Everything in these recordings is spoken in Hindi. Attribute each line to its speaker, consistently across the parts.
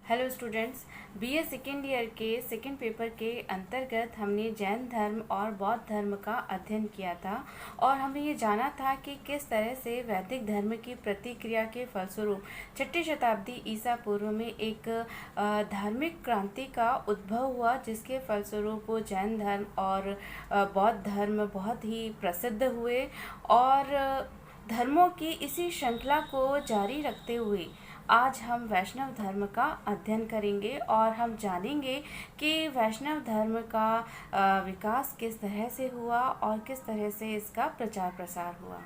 Speaker 1: Hello students, BA second year के सेकेंड पेपर के अंतर्गत हमने जैन धर्म और बौद्ध धर्म का अध्ययन किया था और हमने ये जाना था कि किस तरह से वैदिक धर्म की प्रतिक्रिया के फलस्वरूप 6ठी शताब्दी ईसा पूर्व में एक धार्मिक क्रांति का उद्भव हुआ, जिसके फलस्वरूप वो जैन धर्म और बौद्ध धर्म बहुत ही प्रसिद्ध हुए। और धर्मों की इसी श्रृंखला को जारी रखते हुए आज हम वैष्णव धर्म का अध्ययन करेंगे और हम जानेंगे कि वैष्णव धर्म का विकास किस तरह से हुआ और किस तरह से इसका प्रचार प्रसार हुआ।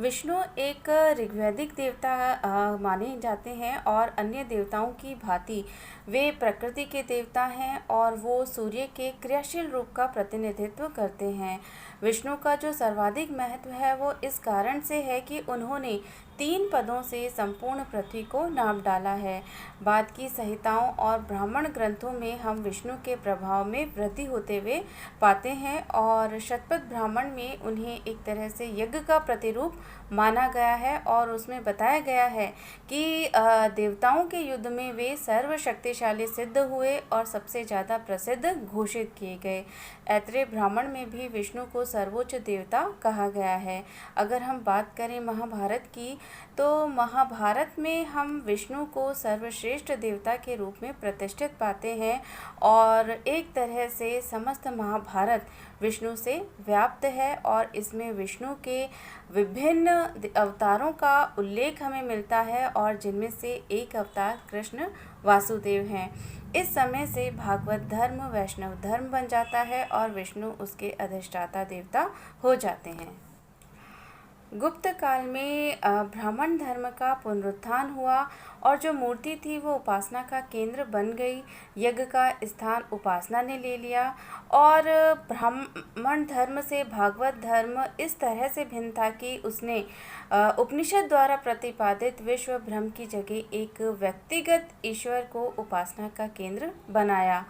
Speaker 1: विष्णु एक ऋग्वैदिक देवता माने जाते हैं और अन्य देवताओं की भांति वे प्रकृति के देवता हैं और वो सूर्य के क्रियाशील रूप का प्रतिनिधित्व करते हैं। विष्णु का जो सर्वाधिक महत्व है वो इस कारण से है कि उन्होंने 3 पदों से संपूर्ण पृथ्वी को नाप डाला है। बाद की संहिताओं और ब्राह्मण ग्रंथों में हम विष्णु के प्रभाव में वृद्धि होते हुए पाते हैं और शतपथ ब्राह्मण में उन्हें एक तरह से यज्ञ का प्रतिरूप माना गया है और उसमें बताया गया है कि देवताओं के युद्ध में वे सर्वशक्तिशाली सिद्ध हुए और सबसे ज़्यादा प्रसिद्ध घोषित किए गए। ऐत्रेय ब्राह्मण में भी विष्णु को सर्वोच्च देवता कहा गया है। अगर हम बात करें महाभारत की, तो महाभारत में हम विष्णु को सर्वश्रेष्ठ देवता के रूप में प्रतिष्ठित पाते हैं और एक तरह से समस्त महाभारत विष्णु से व्याप्त है और इसमें विष्णु के विभिन्न अवतारों का उल्लेख हमें मिलता है और जिनमें से एक अवतार कृष्ण वासुदेव हैं। इस समय से भागवत धर्म वैष्णव धर्म बन जाता है और विष्णु उसके अधिष्ठाता देवता हो जाते हैं। गुप्त काल में ब्राह्मण धर्म का पुनरुत्थान हुआ और जो मूर्ति थी वो उपासना का केंद्र बन गई। यज्ञ का स्थान उपासना ने ले लिया और ब्राह्मण धर्म से भागवत धर्म इस तरह से भिन्न था कि उसने उपनिषद द्वारा प्रतिपादित विश्व ब्रह्म की जगह एक व्यक्तिगत ईश्वर को उपासना का केंद्र बनाया।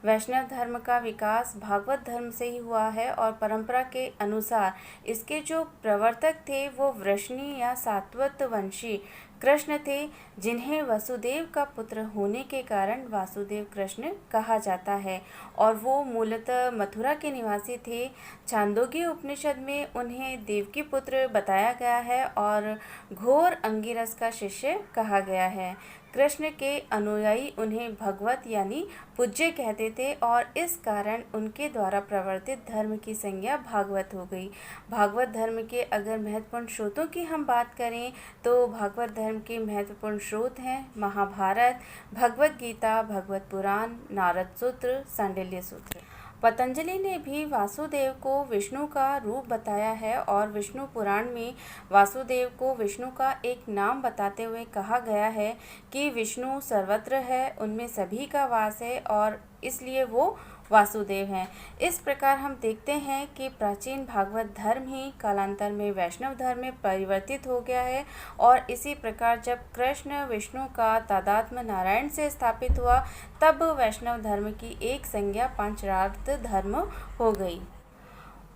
Speaker 1: वैष्णव धर्म का विकास भागवत धर्म से ही हुआ है और परंपरा के अनुसार इसके जो प्रवर्तक थे वो वृष्णि या सात्वत वंशी कृष्ण थे, जिन्हें वसुदेव का पुत्र होने के कारण वासुदेव कृष्ण कहा जाता है और वो मूलतः मथुरा के निवासी थे। छांदोग्य उपनिषद में उन्हें देवकी पुत्र बताया गया है और घोर अंगिरस का शिष्य कहा गया है। कृष्ण के अनुयायी उन्हें भगवत यानी पूज्य कहते थे और इस कारण उनके द्वारा प्रवर्तित धर्म की संज्ञा भागवत हो गई। भागवत धर्म के अगर महत्वपूर्ण स्रोतों की हम बात करें तो भागवत धर्म के महत्वपूर्ण स्रोत हैं महाभारत, भगवत गीता, भगवत पुराण, नारद सूत्र, सांडिल्य सूत्र। पतंजलि ने भी वासुदेव को विष्णु का रूप बताया है और विष्णु पुराण में वासुदेव को विष्णु का एक नाम बताते हुए कहा गया है कि विष्णु सर्वत्र है, उनमें सभी का वास है और इसलिए वो वासुदेव हैं। इस प्रकार हम देखते हैं कि प्राचीन भागवत धर्म ही कालांतर में वैष्णव धर्म में परिवर्तित हो गया है और इसी प्रकार जब कृष्ण विष्णु का तादात्म्य नारायण से स्थापित हुआ तब वैष्णव धर्म की एक संज्ञा पंचरार्थ धर्म हो गई।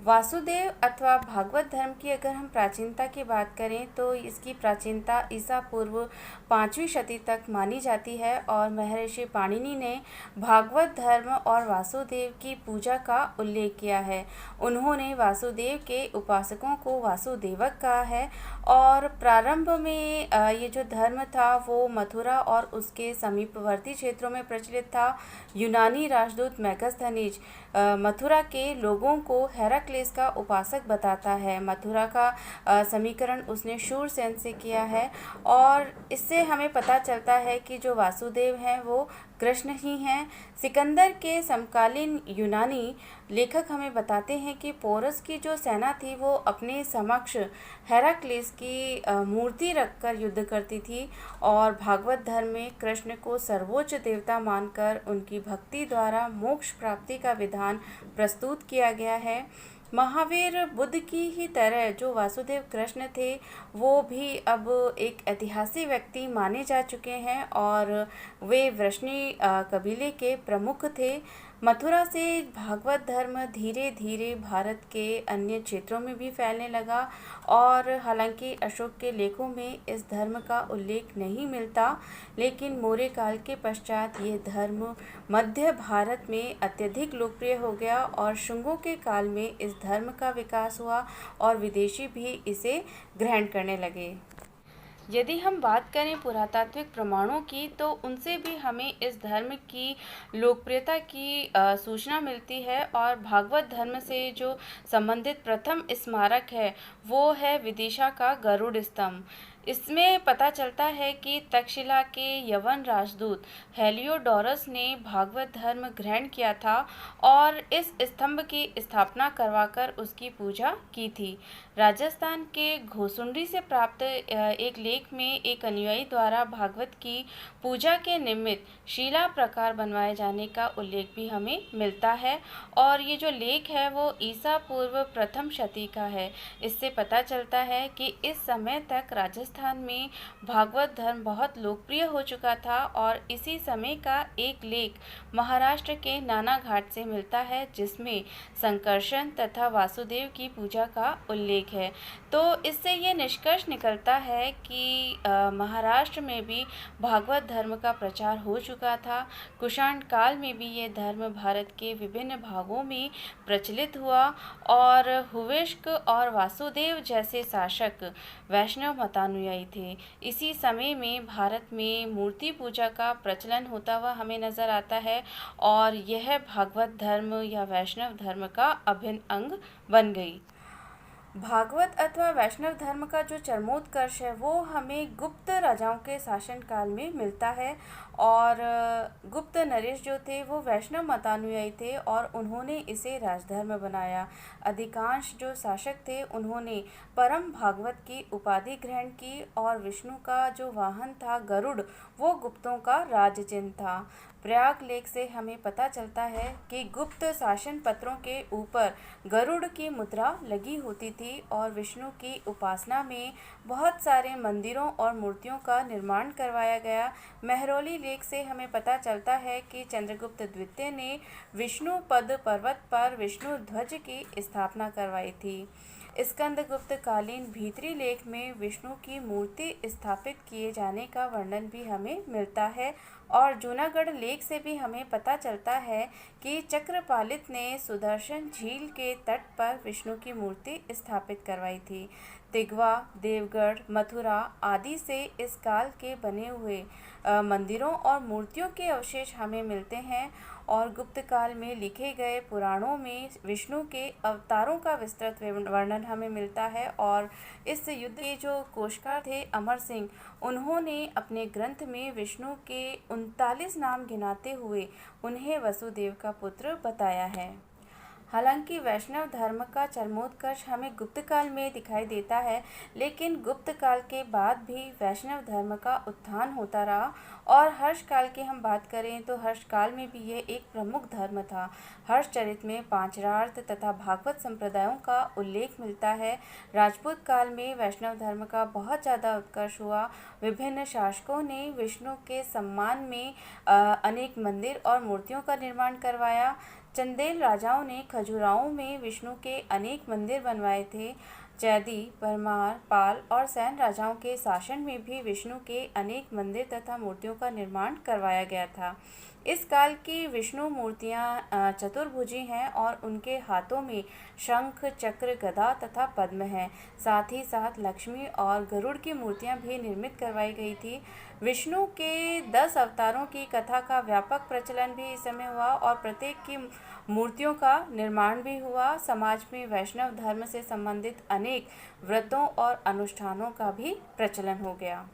Speaker 1: वासुदेव अथवा भागवत धर्म की अगर हम प्राचीनता की बात करें तो इसकी प्राचीनता ईसा पूर्व 5वीं शती तक मानी जाती है और महर्षि पाणिनि ने भागवत धर्म और वासुदेव की पूजा का उल्लेख किया है। उन्होंने वासुदेव के उपासकों को वासुदेवक कहा है और प्रारंभ में ये जो धर्म था वो मथुरा और उसके समीपवर्ती क्षेत्रों में प्रचलित था। यूनानी राजदूत मैगस्थनीज मथुरा के लोगों को हेराक्लेस का उपासक बताता है। मथुरा का समीकरण उसने शूरसेन से किया है और इससे हमें पता चलता है कि जो वासुदेव हैं वो कृष्ण ही हैं। सिकंदर के समकालीन यूनानी लेखक हमें बताते हैं कि पोरस की जो सेना थी वो अपने समक्ष हेराक्लेस की मूर्ति रखकर युद्ध करती थी और भागवत धर्म में कृष्ण को सर्वोच्च देवता मानकर उनकी भक्ति द्वारा मोक्ष प्राप्ति का विधान प्रस्तुत किया गया है। महावीर बुद्ध की ही तरह जो वासुदेव कृष्ण थे वो भी अब एक ऐतिहासिक व्यक्ति माने जा चुके हैं और वे वृष्णि कबीले के प्रमुख थे। मथुरा से भागवत धर्म धीरे धीरे भारत के अन्य क्षेत्रों में भी फैलने लगा और हालांकि अशोक के लेखों में इस धर्म का उल्लेख नहीं मिलता, लेकिन मौर्य काल के पश्चात ये धर्म मध्य भारत में अत्यधिक लोकप्रिय हो गया और शुंगों के काल में इस धर्म का विकास हुआ और विदेशी भी इसे ग्रहण करने लगे। यदि हम बात करें पुरातात्विक प्रमाणों की, तो उनसे भी हमें इस धर्म की लोकप्रियता की सूचना मिलती है और भागवत धर्म से जो संबंधित प्रथम स्मारक है वो है विदिशा का गरुड़ स्तंभ। इसमें पता चलता है कि तक्षशिला के यवन राजदूत हेलियोडोरस ने भागवत धर्म ग्रहण किया था और इस स्तंभ की स्थापना करवाकर उसकी पूजा की थी। राजस्थान के घोसुंडी से प्राप्त एक लेख में एक अनुयायी द्वारा भागवत की पूजा के निमित्त शिला प्रकार बनवाए जाने का उल्लेख भी हमें मिलता है और ये जो लेख है वो ईसा पूर्व प्रथम शती का है। इससे पता चलता है कि इस समय तक राजस्थान में भागवत धर्म बहुत लोकप्रिय हो चुका था और इसी समय का एक लेख महाराष्ट्र के नाना घाट से मिलता है जिसमें संकर्षण तथा वासुदेव की पूजा का उल्लेख है। तो इससे ये निष्कर्ष निकलता है कि महाराष्ट्र में भी भागवत धर्म का प्रचार हो चुका था। कुषाण काल में भी ये धर्म भारत के विभिन्न भागों में प्रचलित हुआ और हुविष्क और वासुदेव जैसे शासक वैष्णव मतानुयायी थे। इसी समय में भारत में मूर्ति पूजा का प्रचलन होता हुआ हमें नज़र आता है और यह भागवत धर्म या वैष्णव धर्म का अभिन्न अंग बन गई। भागवत अथवा वैष्णव धर्म का जो चरमोत्कर्ष है वो हमें गुप्त राजाओं के शासन काल में मिलता है और गुप्त नरेश जो थे वो वैष्णव मतानुयायी थे और उन्होंने इसे राजधर्म बनाया। अधिकांश जो शासक थे उन्होंने परम भागवत की उपाधि ग्रहण की और विष्णु का जो वाहन था गरुड़ वो गुप्तों का राजचिन्ह था। प्रयाग लेख से हमें पता चलता है कि गुप्त शासन पत्रों के ऊपर गरुड़ की मुद्रा लगी होती थी और विष्णु की उपासना में बहुत सारे मंदिरों और मूर्तियों का निर्माण करवाया गया। महरौली लेख से हमें पता चलता है कि चंद्रगुप्त द्वितीय ने विष्णुपद पर्वत पर विष्णु ध्वज की स्थापना करवाई थी। स्कंदगुप्त कालीन भीतरी लेख में विष्णु की मूर्ति स्थापित किए जाने का वर्णन भी हमें मिलता है और जूनागढ़ लेख से भी हमें पता चलता है कि चक्रपालित ने सुदर्शन झील के तट पर विष्णु की मूर्ति स्थापित करवाई थी। तिगवा, देवगढ़, मथुरा आदि से इस काल के बने हुए मंदिरों और मूर्तियों के अवशेष हमें मिलते हैं और गुप्त काल में लिखे गए पुराणों में विष्णु के अवतारों का विस्तृत वर्णन हमें मिलता है और इस युद्ध के जो कोशकार थे अमर सिंह, उन्होंने अपने ग्रंथ में विष्णु के 39 नाम गिनाते हुए उन्हें वसुदेव का पुत्र बताया है। हालांकि वैष्णव धर्म का चरमोत्कर्ष हमें गुप्त काल में दिखाई देता है, लेकिन गुप्त काल के बाद भी वैष्णव धर्म का उत्थान होता रहा और हर्ष काल की हम बात करें तो हर्ष काल में भी यह एक प्रमुख धर्म था। हर्षचरित में पांचरार्थ तथा भागवत संप्रदायों का उल्लेख मिलता है। राजपूत काल में वैष्णव धर्म का बहुत ज़्यादा उत्कर्ष हुआ। विभिन्न शासकों ने विष्णु के सम्मान में अनेक मंदिर और मूर्तियों का निर्माण करवाया। चंदेल राजाओं ने खजुराहो में विष्णु के अनेक मंदिर बनवाए थे। जैदी, परमार, पाल और सैन राजाओं के शासन में भी विष्णु के अनेक मंदिर तथा मूर्तियों का निर्माण करवाया गया था। इस काल की विष्णु मूर्तियाँ चतुर्भुजी हैं और उनके हाथों में शंख, चक्र, गदा तथा पद्म है। साथ ही साथ लक्ष्मी और गरुड़ की मूर्तियाँ भी निर्मित करवाई गई थी। विष्णु के 10 अवतारों की कथा का व्यापक प्रचलन भी इस समय हुआ और प्रत्येक की मूर्तियों का निर्माण भी हुआ। समाज में वैष्णव धर्म से संबंधित अनेक व्रतों और अनुष्ठानों का भी प्रचलन हो गया।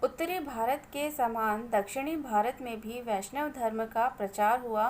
Speaker 1: उत्तरी भारत के समान दक्षिणी भारत में भी वैष्णव धर्म का प्रचार हुआ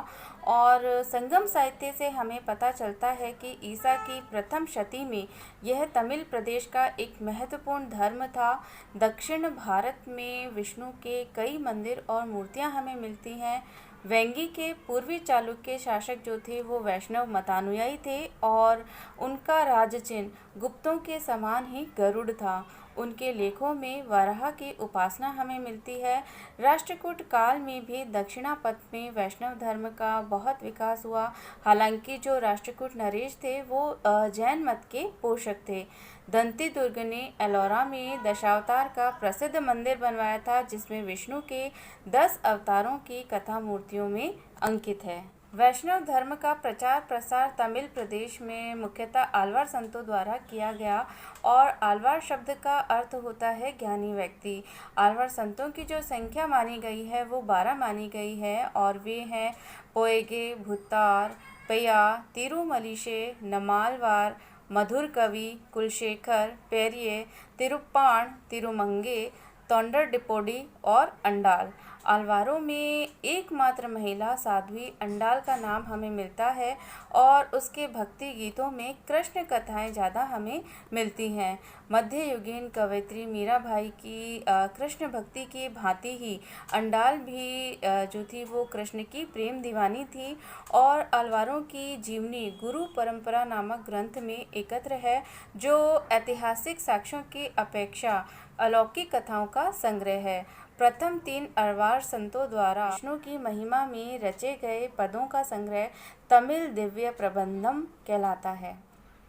Speaker 1: और संगम साहित्य से हमें पता चलता है कि ईसा की प्रथम शती में यह तमिल प्रदेश का एक महत्वपूर्ण धर्म था। दक्षिण भारत में विष्णु के कई मंदिर और मूर्तियां हमें मिलती हैं। वेंगी के पूर्वी चालुक्य शासक जो थे वो वैष्णव मतानुयायी थे और उनका राजचिन्ह गुप्तों के समान ही गरुड़ था उनके लेखों में वराह की उपासना हमें मिलती है। राष्ट्रकूट काल में भी दक्षिणापथ में वैष्णव धर्म का बहुत विकास हुआ। हालांकि जो राष्ट्रकूट नरेश थे वो जैन मत के पोषक थे। दंती दुर्ग ने एलोरा में दशावतार का प्रसिद्ध मंदिर बनवाया था, जिसमें विष्णु के 10 अवतारों की कथा मूर्तियों में अंकित है। वैष्णव धर्म का प्रचार प्रसार तमिल प्रदेश में मुख्यतः आल्वार संतों द्वारा किया गया और आल्वार शब्द का अर्थ होता है ज्ञानी व्यक्ति। आल्वार संतों की जो संख्या मानी गई है वो 12 मानी गई है और वे हैं पोएगे, भुत्तार, पया, तिरुमलिशे, नमालवार, मधुर कवि, कुलशेखर, पेरिये, तिरुप्पाण, तिरुमंगे, तोंडरडिपोडी और अंडाल। अलवारों में एकमात्र महिला साध्वी अंडाल का नाम हमें मिलता है और उसके भक्ति गीतों में कृष्ण कथाएं ज़्यादा हमें मिलती हैं। मध्ययुगीन कवयित्री मीराबाई की कृष्ण भक्ति की भांति ही अंडाल भी जो थी वो कृष्ण की प्रेम दीवानी थी और अलवारों की जीवनी गुरु परंपरा नामक ग्रंथ में एकत्र है, जो ऐतिहासिक साक्ष्यों की अपेक्षा अलौकिक कथाओं का संग्रह है। प्रथम 3 अल्वार संतों द्वारा विष्णु की महिमा में रचे गए पदों का संग्रह तमिल दिव्य प्रबंधम कहलाता है।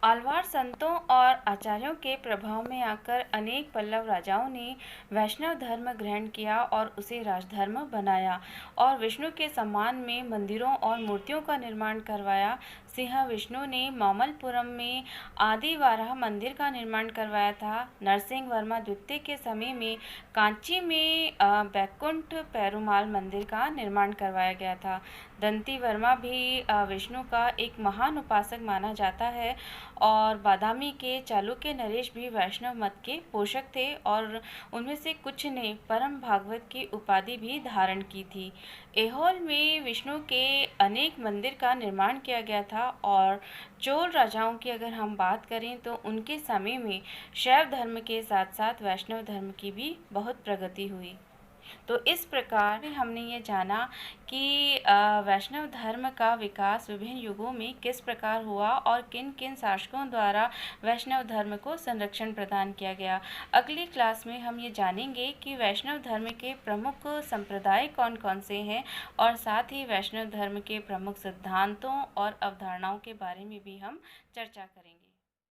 Speaker 1: आल्वार संतों और आचार्यों के प्रभाव में आकर अनेक पल्लव राजाओं ने वैष्णव धर्म ग्रहण किया और उसे राजधर्म बनाया और विष्णु के सम्मान में मंदिरों और मूर्तियों का निर्माण करवाया। सिंह विष्णु ने मामल्लपुरम में आदि वाराह मंदिर का निर्माण करवाया था। नरसिंह वर्मा द्वितीय के समय में कांची में बैकुंठ पेरुमाल मंदिर का निर्माण करवाया गया था। दंती वर्मा भी विष्णु का एक महान उपासक माना जाता है और बादामी के चालुक्य नरेश भी वैष्णव मत के पोषक थे और उनमें से कुछ ने परम भागवत की उपाधि भी धारण की थी। ऐहोल में विष्णु के अनेक मंदिर का निर्माण किया गया था और चोल राजाओं की अगर हम बात करें तो उनके समय में शैव धर्म के साथ साथ वैष्णव धर्म की भी बहुत प्रगति हुई। तो इस प्रकार हमने ये जाना कि वैष्णव धर्म का विकास विभिन्न युगों में किस प्रकार हुआ और किन किन शासकों द्वारा वैष्णव धर्म को संरक्षण प्रदान किया गया। अगली क्लास में हम ये जानेंगे कि वैष्णव धर्म के प्रमुख संप्रदाय कौन कौन से हैं और साथ ही वैष्णव धर्म के प्रमुख सिद्धांतों और अवधारणाओं के बारे में भी हम चर्चा करेंगे।